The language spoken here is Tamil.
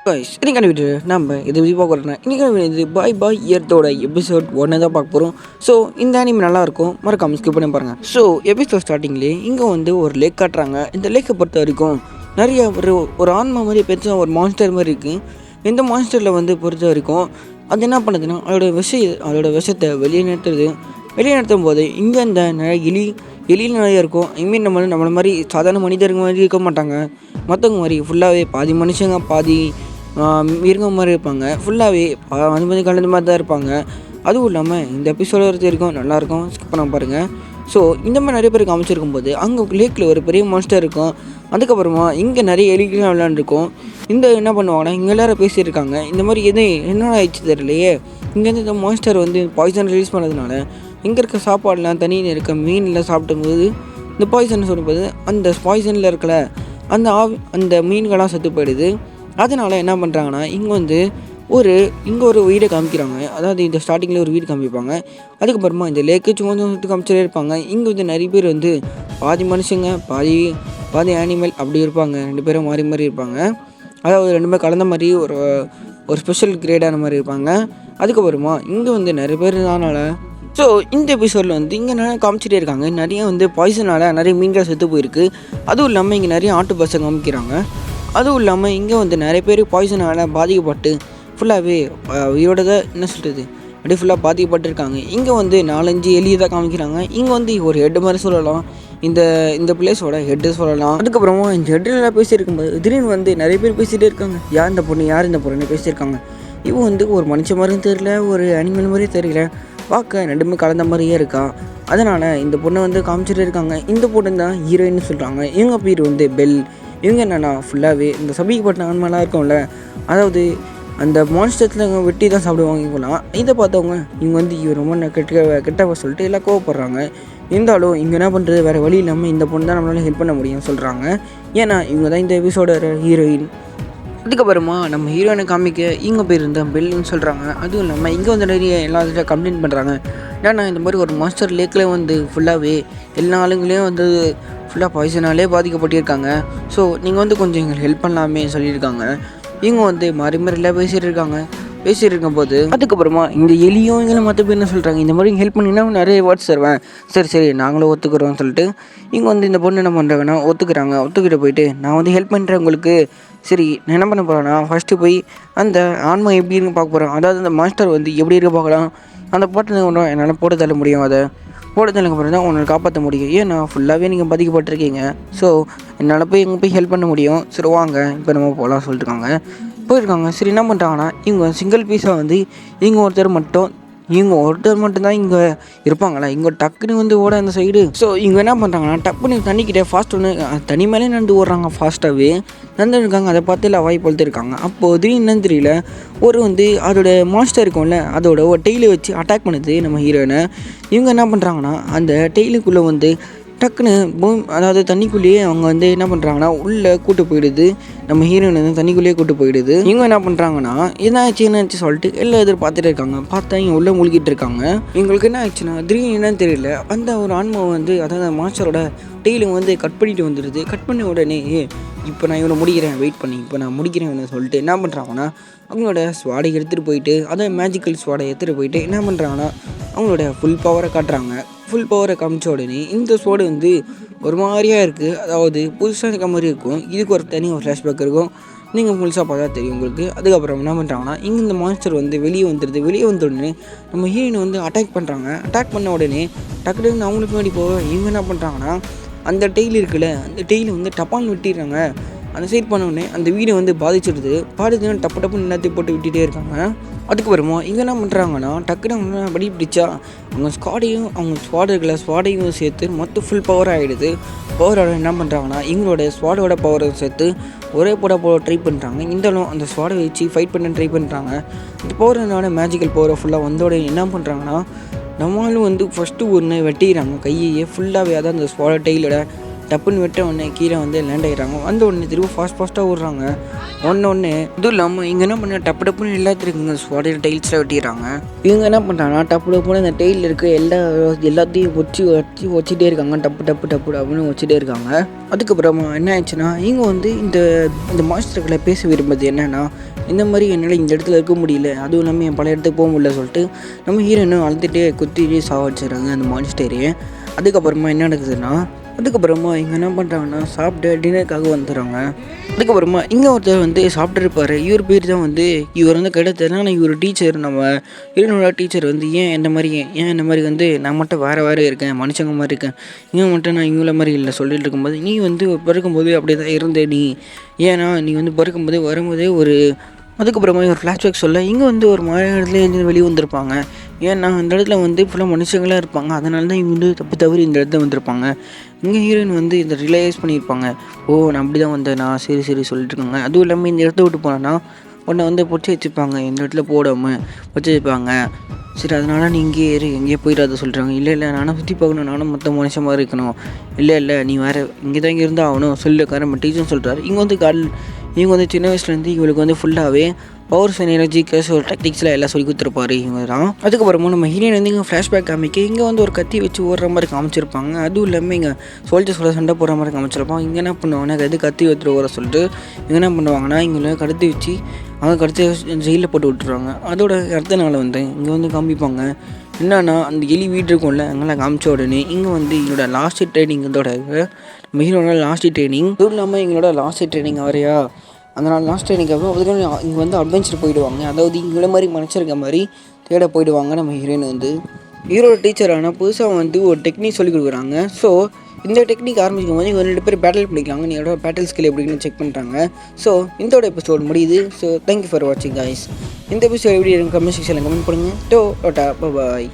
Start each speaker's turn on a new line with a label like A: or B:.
A: கைஸ் இன்னைக்கான வீடியோ நம்ம இதை பற்றி பார்க்க போகிறோம்னா இன்றைக்கான இது பாய் பாய் இயர்த்தோட எபிசோட் 1 தான் பார்க்க போகிறோம். ஸோ இந்த அனிமே நல்லாயிருக்கும், மறக்காம ஸ்கிப் பண்ணி பாருங்கள். ஸோ எபிசோட் ஸ்டார்டிங்லேயே இங்கே வந்து ஒரு லேக் காட்டுறாங்க. இந்த லேக்கை பொறுத்த வரைக்கும் நிறைய ஒரு ஆன்மா மாதிரி பெருசாக ஒரு மான்ஸ்டர் மாதிரி இருக்குது. இந்த மான்ஸ்டரில் வந்து பொறுத்த வரைக்கும் அது என்ன பண்ணுதுன்னா அதோட விஷத்தை வெளியே நிறுத்தும் போது இங்கே இந்த நிறைய எலி நிறைய இருக்கும். இனிமேல் நம்மளை மாதிரி சாதாரண மனிதர்கள் மாதிரி இருக்க மாட்டாங்க. மற்றவங்க மாதிரி ஃபுல்லாகவே பாதி மனுஷங்க பாதி மிருகம் மாதிரி இருப்பாங்க. ஃபுல்லாகவே வந்து கலந்த மாதிரி தான் இருப்பாங்க. அதுவும் இல்லாமல் இந்த எபிசோட ஒருத்தர் இருக்கும், நல்லாயிருக்கும், ஸ்கிப் பண்ண பாருங்கள். ஸோ இந்த மாதிரி நிறைய பேர் காமிச்சிருக்கும் போது அங்கே லேக்கில் ஒரு பெரிய மான்ஸ்டர் இருக்கும். அதுக்கப்புறமா இங்கே நிறைய எலிகள்லாம் விளையாண்டுருக்கும். இந்த என்ன பண்ணுவாங்கன்னா இங்கே எல்லோரும் பேசியிருக்காங்க. இந்த மாதிரி என்னென்ன ஆயிடுச்சு தெரியலையே, இங்கேருந்து இந்த மான்ஸ்டர் வந்து பாய்சன் ரிலீஸ் பண்ணதுனால இங்கே இருக்க சாப்பாடுலாம் தண்ணியில் இருக்க மீன்லாம் சாப்பிடும்போது இந்த பாய்சன் சொல்லும்போது அந்த பாய்சனில் இருக்கல அந்த மீன்கள்லாம் செத்து போயிடுது. அதனால் என்ன பண்ணுறாங்கன்னா இங்கே ஒரு வீடை காமிக்கிறாங்க. அதாவது இந்த ஸ்டார்டிங்கில் ஒரு வீடு காமிப்பாங்க. அதுக்கப்புறமா இந்த லேக்கு சும்மா சுற்றி காமிச்சிட்டே இருப்பாங்க. இங்கே வந்து நிறைய பேர் வந்து பாதி மனுஷங்க பாதி ஆனிமல் அப்படி இருப்பாங்க. 2 பேரும் மாறி இருப்பாங்க. அதாவது 2 பேர் கலந்த மாதிரி ஒரு ஸ்பெஷல் கிரேடான மாதிரி இருப்பாங்க. அதுக்கப்புறமா இங்கே வந்து நிறைய பேர் இதனால் ஸோ இந்த எபிசோடில் வந்து இங்கே நிறைய காமிச்சிட்டே இருக்காங்க. நிறைய வந்து பாய்சனால் நிறைய மீன்கள் செத்து போயிருக்கு. அதுவும் இல்லாமல் இங்கே நிறைய ஆட்டு பஸ்ஸை காமிக்கிறாங்க. அதுவும் இல்லாமல் இங்கே வந்து நிறைய பேர் பாய்சனால் பாதிக்கப்பட்டு ஃபுல்லாகவே உயிரோட என்ன சொல்கிறது அப்படியே ஃபுல்லாக பாதிக்கப்பட்டிருக்காங்க. இங்கே வந்து 4-5 எலியை தான் காமிக்கிறாங்க. இங்கே வந்து ஒரு ஹெட் மாதிரி சொல்லலாம், இந்த பிளேஸோட ஹெட்டு சொல்லலாம். அதுக்கப்புறமா இந்த ஹெட்டில் பேசியிருக்கும்போது திடீர்னு வந்து நிறைய பேர் பேசிகிட்டே இருக்காங்க. யார் இந்த பொண்ணு பேசியிருக்காங்க. இவன் வந்து ஒரு மனுஷன் மாதிரியும் தெரியல, ஒரு அனிமல் மாதிரியும் தெரியல, பார்க்க 2மே கலந்த மாதிரியே இருக்கா. அதனால் இந்த பொண்ணை வந்து காமிச்சிட்டே இருக்காங்க. இந்த பொண்ணு தான் ஹீரோயின்னு சொல்கிறாங்க. இவங்க பேர் வந்து பெல். இவங்க என்னென்னா ஃபுல்லாகவே இந்த சபிக்கப்பட்ட ஆன்மாலாம் இருக்கும்ல, அதாவது அந்த மான்ஸ்டர்ஸில் இவங்க வெட்டி தான் சாப்பிடுவாங்க. இவங்களாம் இதை பார்த்தவங்க இவங்க வந்து இவர் ரொம்ப கெட்டவ சொல்லிட்டு எல்லாம் கோவப்படுறாங்க. இருந்தாலும் இங்கே என்ன பண்ணுறது, வேறு வழி இல்லாமல் இந்த பொண்ணு தான் நம்மளால ஹெல்ப் பண்ண முடியும்னு சொல்கிறாங்க. ஏன்னா இவங்க தான் இந்த எபிசோட ஹீரோயின். அதுக்கப்புறமா நம்ம ஹீரோயினை காமிக்க இவங்க பேர் இருந்தால் பெல்லுன்னு சொல்கிறாங்க. அதுவும் இல்லாமல் இங்கே வந்து நிறைய எல்லா கம்ப்ளைண்ட் பண்ணுறாங்க. ஏன்னா இந்த மாதிரி ஒரு மாஸ்டர் லேக்கில் வந்து ஃபுல்லாகவே எல்லா ஆளுங்களையும் வந்து ஃபுல்லாக பாய்சனாலே பாதிக்கப்பட்டிருக்காங்க. ஸோ நீங்கள் வந்து கொஞ்சம் எங்களுக்கு ஹெல்ப் பண்ணலாமே சொல்லியிருக்காங்க. இவங்க வந்து மாறிலாம் பேசிகிட்டு இருக்கும்போது அதுக்கப்புறமா இந்த எலியும் இங்கே மற்ற பேர் என்ன சொல்கிறாங்க, இந்த மாதிரி ஹெல்ப் பண்ணிங்கன்னா நிறைய வேர்ட்ஸ் தருவேன், சரி நாங்களும் ஒத்துக்கிறோம்னு சொல்லிட்டு இங்கே வந்து இந்த பொண்ணு என்ன பண்ணுறாங்கன்னா ஒத்துக்கிட்டு போயிட்டு நான் வந்து ஹெல்ப் பண்ணுறேன் உங்களுக்கு. சரி நான் என்ன பண்ண போகிறேன்னா ஃபஸ்ட்டு போய் அந்த ஆன்மா எப்படின்னு பார்க்க போகிறேன். அதாவது அந்த மாஸ்டர் வந்து எப்படி இருக்க பார்க்கலாம். அந்த பாட்டு ஒன்றும் என்னால் போட்டு தள்ள முடியும். அதை போட்டு தள்ளக்கப்புறம் தான் உன்னை காப்பாற்ற முடியும். ஏன்னா ஃபுல்லாகவே நீங்கள் பாதிக்கப்பட்டிருக்கீங்க. ஸோ என்னால் போய் எங்கே போய் ஹெல்ப் பண்ண முடியும். சரி வாங்க இப்போ நம்ம போகலாம் சொல்லிட்டுருக்காங்க. போயிருக்காங்க. சரி என்ன பண்ணுறாங்கன்னா இவங்க சிங்கிள் பீஸாக வந்து இவங்க ஒருத்தர் மட்டும்தான் இங்கே இருப்பாங்களா. இங்கே டக்குன்னு வந்து ஓட அந்த சைடு. ஸோ இவங்க என்ன பண்ணுறாங்கன்னா டக்குன்னு தண்ணிக்கிட்டே ஃபாஸ்ட் தனி மேலே நடந்து ஓடுறாங்க. ஃபாஸ்ட்டாகவே நடந்துருக்காங்க. அதை பார்த்து இல்லை வாய் பொழுத்துருக்காங்க. அப்போது திடீர்னு தெரியல வந்து அதோட மான்ஸ்டர் இருக்கும்ல, அதோட ஒரு டெய்லை வச்சு அட்டாக் பண்ணுது நம்ம ஹீரோயினை. இவங்க என்ன பண்ணுறாங்கன்னா அந்த டெய்லுக்குள்ளே வந்து டக்குன்னு அதாவது தண்ணிக்குள்ளேயே அவங்க வந்து என்ன பண்ணுறாங்கன்னா உள்ளே கூட்டு போயிடுது. நம்ம ஹீரோயின் வந்து தண்ணிக்குள்ளேயே கூட்டு போயிடுது. இவங்க என்ன பண்ணுறாங்கன்னா என்னாச்சு சொல்லிட்டு எல்லாம் எதிர்பார்த்துட்டு இருக்காங்க. பார்த்தா இவங்க உள்ளே முழுகிட்டு இருக்காங்க. இவங்களுக்கு என்ன ஆச்சுன்னா திடீர்னு என்னன்னு தெரியல அந்த ஒரு ஆன்மாவை வந்து அதாவது மாஸ்டரோட டெய்லும் வந்து கட் பண்ணிட்டு வந்துடுது. கட் பண்ண உடனே இப்போ நான் இவனை முடிக்கிறேன் சொல்லிட்டு என்ன பண்ணுறாங்கன்னா அவங்களோட ஸ்வாடை எடுத்துகிட்டு போயிட்டு அதாவது மேஜிக்கல் ஸ்வாடை எடுத்துகிட்டு போயிட்டு என்ன பண்ணுறாங்கன்னா அவங்களோட ஃபுல் பவரை காட்டுறாங்க. ஃபுல் பவரை காமிச்ச உடனே இந்த ஸ்வாடு வந்து ஒரு மாதிரியாக இருக்குது. அதாவது புதுசாக இருக்க மாதிரி இருக்கும். இதுக்கு ஒரு தனி ஒரு ஃப்ளாஷ்பேக் இருக்கும். நீங்கள் முழுசாக பார்த்தா தெரியும் உங்களுக்கு. அதுக்கப்புறம் என்ன பண்ணுறாங்கன்னா இங்கே இந்த மான்ஸ்டர் வந்து வெளியே வந்த உடனே நம்ம ஹீரோயினை வந்து அட்டாக் பண்ணுறாங்க. அட்டாக் பண்ண உடனே டக்குன்னு அவங்களுக்கு முன்னாடி போக இவங்க என்ன பண்ணுறாங்கன்னா அந்த டெய்ல் இருக்குல்ல, அந்த டெய்லை வந்து டப்பான்னு விட்டிடுறாங்க. அந்த சைட் பண்ண உடனே அந்த வீடை வந்து பாதிச்சுன்னா டப்புன்னு எல்லாத்தையும் போட்டு விட்டுகிட்டே இருக்காங்க. அதுக்கப்புறமா இங்கே என்ன பண்ணுறாங்கன்னா டக்குன்னு படி பிடிச்சா அவங்க ஸ்குவாடையும் சேர்த்து மொத்தம் ஃபுல் பவர் ஆகிடுது. பவரோட என்ன பண்ணுறாங்கன்னா இவங்களோட ஸ்குவாடோட பவரை சேர்த்து ஒரே போட ட்ரை பண்ணுறாங்க. இருந்தாலும் அந்த ஸ்குவாடை வச்சு ஃபைட் பண்ண ட்ரை பண்ணுறாங்க. இந்த பவரோட மேஜிக்கல் பவரை ஃபுல்லாக வந்தோட என்ன பண்ணுறாங்கன்னா நம்மளும் வந்து ஃபஸ்ட்டு ஒன்று வெட்டிக்கிறாங்க கையையே ஃபுல்லாகவே. அதான் அந்த ஸ்குவாட டெய்லோட டப்புன்னு விட்ட உடனே கீழே வந்து லேண்ட் ஆகிடுறாங்க. வந்த உடனே திரும்ப ஃபாஸ்ட்டாக ஓடுறாங்க. ஒன்று இதுவும் இல்லாமல் இங்கே என்ன பண்ண டப்புன்னு எல்லாத்துக்கும் ஸ்வாடையில் டைல்ஸில் வெட்டிடுறாங்க. இவங்க என்ன பண்ணுறாங்கன்னா டப்புன்னு அந்த டெய்லில் இருக்க எல்லாத்தையும் வச்சுட்டே இருக்காங்க. டப்பு அப்படின்னு வச்சுட்டே இருக்காங்க. அதுக்கப்புறமா என்ன ஆயிடுச்சுன்னா இவங்க வந்து இந்த மாஸ்டர்களை பேச விரும்புறது என்னென்னா, இந்த மாதிரி என்னால் இந்த இடத்துல இருக்க முடியல, அதுவும் இல்லாமல் என் பல இடத்துக்கு போக முடியல சொல்லிட்டு நம்ம ஹீரோயினும் அழுதுகிட்டே குத்திட்டு சாவடிச்சிடுறாங்க அந்த மானிஸ்டரையே. அதுக்கப்புறமா என்ன நடக்குதுன்னா, அதுக்கப்புறமா இங்கே என்ன பண்ணுறாங்கன்னா சாப்பிட்டு டின்னருக்காக வந்துடுறாங்க. அதுக்கப்புறமா இங்கே ஒருத்தர் வந்து சாப்பிட்ருப்பார். இவர் பேர் தான் வந்து இவர் வந்து கிடைத்ததுனா இவர் டீச்சர், நம்ம ஹீரோனோட டீச்சர் வந்து ஏன் இந்த மாதிரி வந்து நான் மட்டும் வேறு இருக்கேன், மனுஷங்க மாதிரி இருக்கேன், இவன் மட்டும் நான் இவங்கள மாதிரி இல்லை சொல்லிட்டு இருக்கும்போது, நீ வந்து பிறக்கும்போது அப்படியே தான் இருந்தே ஏன்னா நீ வந்து பிறக்கும்போதே வரும்போதே ஒரு அதுக்கப்புறமா ஒரு ஃப்ளாஷ்பேக் சொல்ல இங்கே வந்து ஒரு மழை இடத்துல வெளியே வந்திருப்பாங்க. ஏன்னா அந்த இடத்துல வந்து ஃபுல்லாக மனுஷங்களாக இருப்பாங்க. அதனால தான் இவங்க வந்து தவறி இந்த இடத்துல வந்திருப்பாங்க. இங்கே ஹீரோயின் வந்து இதை ரியலைஸ் பண்ணியிருப்பாங்க. நான் அப்படி தான் வந்தேன், நான் சரி சொல்லிட்டு இருக்காங்க. அதுவும் இல்லாமல் இந்த இடத்த விட்டு போனேன்னா உன்னை வந்து பொச்சி வச்சுப்பாங்க, இந்த இடத்துல போடாமல் பொச்சி வச்சுப்பாங்க. சரி, அதனால் நீ இங்கேயே எங்கேயே போயிடாத சொல்கிறாங்க. இல்லை நானும் சுற்றி பார்க்கணும், நானும் மொத்த மனுஷன் மாதிரி இருக்கணும். இல்லை நீ வேறு இங்கே தான் இருந்தால் ஆகணும் சொல்லியிருக்காரு. நம்ம டீச்சர்னு சொல்கிறாரு. இவங்க வந்து சின்ன வயசுலேருந்து இவங்களுக்கு வந்து ஃபுல்லாகவே பவர்ஸ் அண்ட் எனர்ஜி ஒரு டெக்னிக்ஸில் எல்லாம் சொல்லி கொடுத்துருப்பாரு இவங்க தான். அதுக்கப்புறமா நம்ம ஹீரோயின் வந்து இங்கே ஃப்ளாஷ்பேக் காமிக்க இங்கே வந்து ஒரு கத்தி வச்சு ஓடுற மாதிரி காமிச்சிருப்பாங்க. அதுவும் இல்லாமல் இங்கே சோல்ஜர்ஸோட சண்டை போடுற மாதிரி காமிச்சிருப்பாங்க. இங்கே என்ன பண்ணுவாங்கன்னா கத்தி வச்சுட்டு ஓட சொல்லிட்டு இங்கே என்ன பண்ணுவாங்கன்னா இங்கே கடத்தி வச்சு அவங்க கடத்தி ஜெயிலில் போட்டு விட்டுருவாங்க. அதோட அடுத்த நாள் வந்து இங்கே வந்து காமிப்பாங்க என்னன்னா, அந்த எலி வீடு இருக்கும்ல அங்கெல்லாம் காமிச்ச உடனே இங்கே வந்து எங்களோட லாஸ்ட் ட்ரைனிங் இதோட ஹீரோனோட லாஸ்ட் ட்ரைனிங், அதுவும் இல்லாமல் எங்களோட லாஸ்ட் ட்ரைனிங் வரையா அதனால் லாஸ்ட் ட்ரைனிங் அப்புறம் அதுக்கு இங்கே வந்து அட்வென்ச்சர் போயிடுவாங்க. அதாவது இங்கே மாதிரி மனுஷருக்க மாதிரி தேட போயிடுவாங்க. நம்ம ஹீரோயின் வந்து ஹீரோட டீச்சர் ஆனால் புதுசாக வந்து ஒரு டெக்னிக் சொல்லி கொடுக்குறாங்க. ஸோ இந்த டெக்னிக் ஆரம்பிக்கும் போது இவங்க 2 பேர் பேட்டில் பண்ணிக்கலாங்க. நீங்களோட பேட்டில் ஸ்கில் எப்படின்னு செக் பண்ணுறாங்க. ஸோ இதோட எபிசோட் முடியுது. ஸோ தேங்க்யூ ஃபார் வாட்சிங் கைஸ். இந்த எபிசோட் எப்படி கமெண்ட் செக்ஷனில் கமெண்ட் பண்ணுங்கள். பாய்.